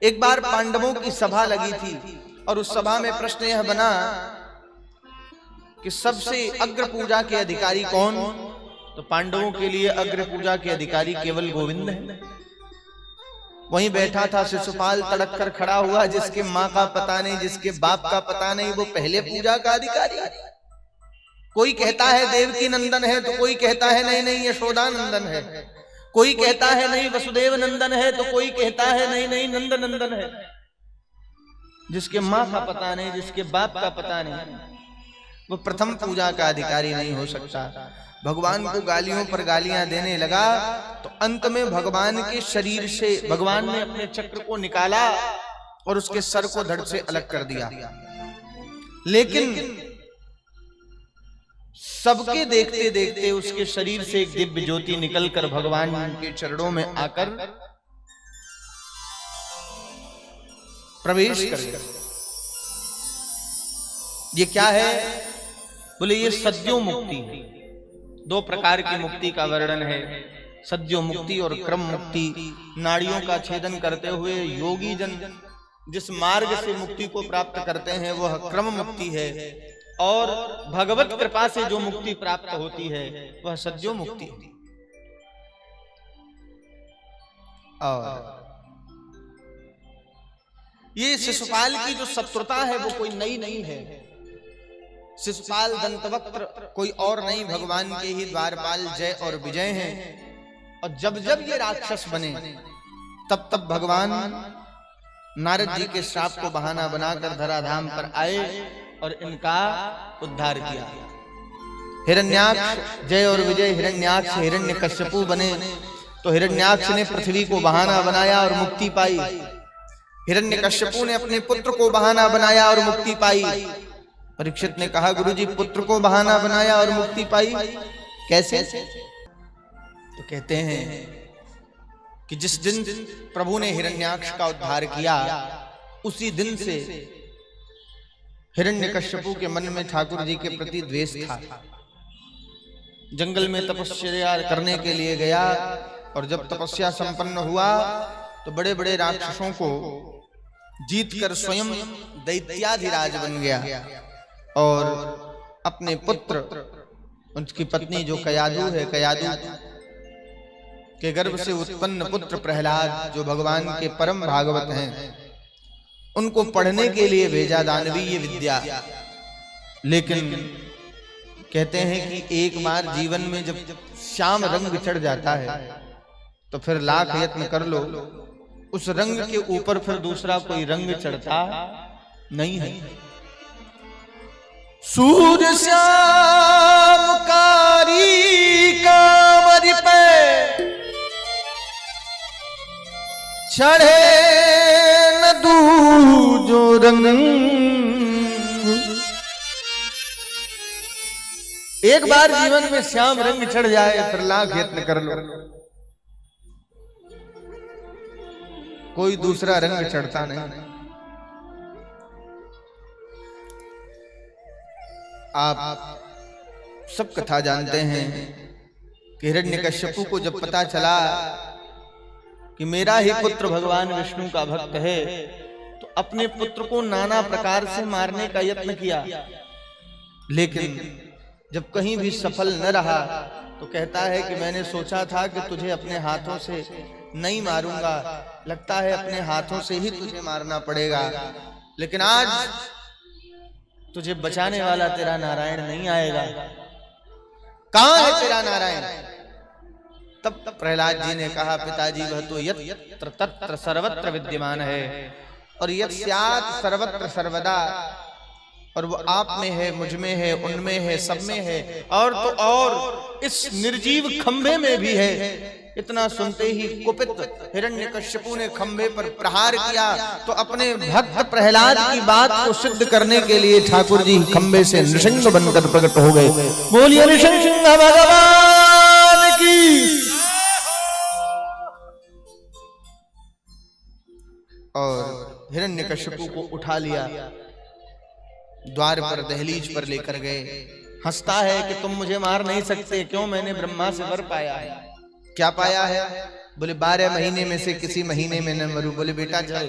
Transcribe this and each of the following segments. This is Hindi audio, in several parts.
एक बार पांडवों की सभा लगी थी और उस सभा में प्रश्न यह बना कि सबसे अग्र पूजा के अधिकारी कौन? तो पांडवों के लिए अग्र पूजा के अधिकारी केवल गोविंद है। वहीं बैठा था शिशुपाल, तड़क कर खड़ा हुआ, जिसके माँ का पता नहीं, जिसके बाप का पता नहीं, वो पहले पूजा का अधिकारी। कोई कहता है देवकी नंदन है, तो कोई कहता है नहीं नहीं यशोदा नंदन है, कोई कहता है नहीं वसुदेव नंदन है, तो कोई कहता है नहीं नहीं नंद नंदन है। जिसके माँ का पता नहीं, जिसके बाप का पता नहीं, वो प्रथम पूजा का अधिकारी नहीं हो सकता। भगवान को गालियों पर गालियां देने लगा तो अंत में भगवान के शरीर से भगवान ने अपने चक्र को निकाला और उसके सर को धड़ से अलग कर दिया। लेकिन सबके देखते देखते उसके शरीर से एक दिव्य ज्योति निकलकर भगवान के चरणों में आकर प्रवेश कर गया। ये क्या है? बोले ये सद्यो मुक्ति है। दो प्रकार की मुक्ति का वर्णन है, सद्यो मुक्ति और क्रम मुक्ति। नाड़ियों का छेदन करते हुए योगी जन जिस मार्ग से मुक्ति को प्राप्त करते हैं वह क्रम मुक्ति है, और भगवत कृपा से जो मुक्ति प्राप्त होती है वह सद्यो मुक्ति है। और ये शिशुपाल की जो शत्रुता है वो कोई नई नहीं है। शिशुपाल दंतवक्त्र कोई और नहीं, भगवान के ही द्वारपाल जय और विजय हैं। और जब जब ये राक्षस बने तब तब भगवान नारद जी के श्राप को बहाना बनाकर धराधाम पर आए और इनका उद्धार किया। हिरण्याक्ष जय और विजय, हिरण्याक्ष हिरण्यकश्यपु बने तो हिरण्याक्ष ने पृथ्वी को बहाना बनाया और मुक्ति पाई। हिरण्यकश्यपु ने अपने पुत्र को बहाना बनाया और मुक्ति पाई। परीक्षित ने कहा गुरुजी पुत्र को बहाना बनाया और मुक्ति पाई कैसे? तो कहते हैं कि जिस दिन प्रभु ने हिरण्याक्ष का उद्धार किया उसी दिन से हिरण्यकश्यपु के मन में ठाकुर जी के प्रति द्वेष था। जंगल में तपस्या करने के लिए गया और जब तपस्या संपन्न हुआ तो बड़े बड़े राक्षसों को जीतकर स्वयं दैत्याधिराज बन गया और अपने पुत्र, उनकी पत्नी जो कयादु है, कयादु के गर्भ से उत्पन्न पुत्र प्रहलाद जो भगवान के परम भागवत हैं, उनको पढ़ने के लिए भेजा दानवीय विद्या। लेकिन कहते हैं कि एक बार जीवन में जब श्याम रंग चढ़ जाता है तो फिर लाख यत्न कर लो, उस रंग के ऊपर फिर दूसरा कोई रंग चढ़ता नहीं है। सूर्य श्याम कारी कांवरी पे चढ़े न दूजो रंग। एक बार जीवन में श्याम रंग चढ़ जाए फिर लाख यत्न कर लो, कोई दूसरा रंग चढ़ता नहीं। आप सब कथा जानते हैं कि हिरण्यकश्यपु को जब पता चला कि मेरा ही पुत्र भगवान विष्णु का भक्त है तो अपने पुत्र को नाना प्रकार से मारने का यत्न किया, लेकिन जब कहीं भी सफल न रहा तो कहता है कि मैंने सोचा था कि तुझे अपने हाथों से नहीं मारूंगा, लगता है अपने हाथों से ही तुझे मारना पड़ेगा, लेकिन आज तुझे बचाने वाला तेरा नारायण नहीं आएगा। कहां है तेरा नारायण? तब प्रहलाद जी ने कहा पिताजी वह तो यत्र तत्र सर्वत्र विद्यमान है और यस्यात् सर्वत्र सर्वदा, और वो आप में है, मुझ में है, उनमें है, सब में है, और तो और इस निर्जीव खंभे में भी है। इतना सुनते ही कुपित हिरण्यकश्यपु ने खंभे पर प्रहार किया तो अपने भक्त प्रहलाद की बात को सिद्ध करने के लिए ठाकुर जी खंभे से नृसिंह बनकर प्रकट हो गए। बोलिए नृसिंह भगवान की। और हिरण्यकश्यपु को उठा लिया, द्वार पर दहलीज पर लेकर गए। हंसता है कि तुम मुझे मार नहीं सकते, क्यों? मैंने ब्रह्मा से वर पाया है। क्या पाया है? बोले 12 महीने में से किसी महीने में न मरूं। बोले बेटा चल,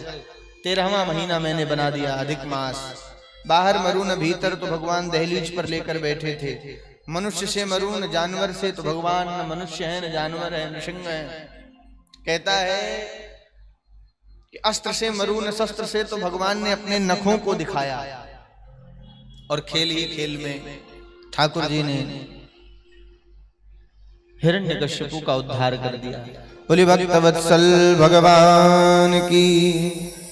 13वां महीना मैंने बना दिया, अधिक मास। बाहर मरूं न भीतर, तो भगवान दहलीज पर लेकर बैठे थे। मनुष्य से मरूं न जानवर से, तो भगवान न मनुष्य है न जानवर है, नृसिंह है। कहता है कि अस्त्र से मरूं न शस्त्र से, तो भगवान ने अपने नखों को दिखाया। और खेल ही खेल में ठाकुर जी ने हिरण्यकश्यपु का उद्धार कर दिया। बोले भक्तवत्सल भगवान की।